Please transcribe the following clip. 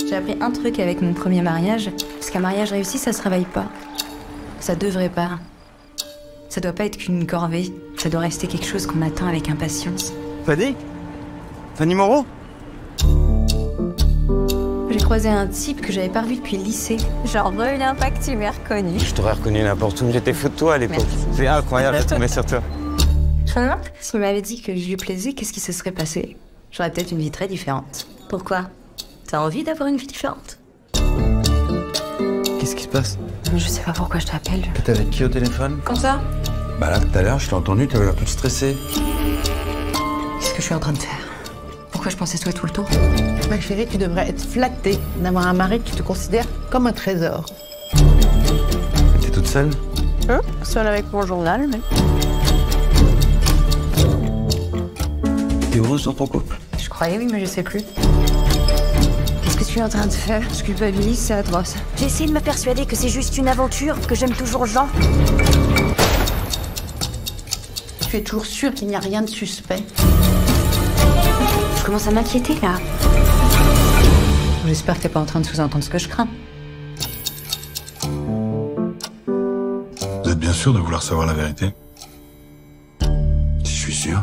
J'ai appris un truc avec mon premier mariage, parce qu'un mariage réussi, ça se travaille pas. Ça devrait pas. Ça doit pas être qu'une corvée. Ça doit rester quelque chose qu'on attend avec impatience. Fanny? Fanny Moreau? J'ai croisé un type que j'avais pas revu depuis le lycée. Genre, reviens pas que tu m'aies reconnu. Je t'aurais reconnu n'importe où, j'étais fou de toi à l'époque. Merci. C'est incroyable de tomber sur toi. Je me demande, s'il m'avait dit que je lui plaisais, qu'est-ce qui se serait passé? J'aurais peut-être une vie très différente. Pourquoi? T'as envie d'avoir une vie différente? Qu'est-ce qui se passe? Je sais pas pourquoi je t'appelle. T'es avec qui au téléphone? Comme ça? Bah là, tout à l'heure, je t'ai entendu, t'avais l'air toute stressée. Qu'est-ce que je suis en train de faire? Pourquoi je pensais à toi tout le temps? Ma chérie, tu devrais être flattée d'avoir un mari qui te considère comme un trésor. T'es toute seule? Seule avec mon journal, mais... T'es heureuse dans ton couple? Je croyais oui, mais je sais plus. Qu'est-ce que tu es en train de faire? Je culpabilise, c'est atroce. J'ai essayé de me persuader que c'est juste une aventure, que j'aime toujours Jean. Tu es toujours sûre qu'il n'y a rien de suspect. Je commence à m'inquiéter, là. J'espère que t'es pas en train de sous-entendre ce que je crains. Vous êtes bien sûr de vouloir savoir la vérité? Si je suis sûr.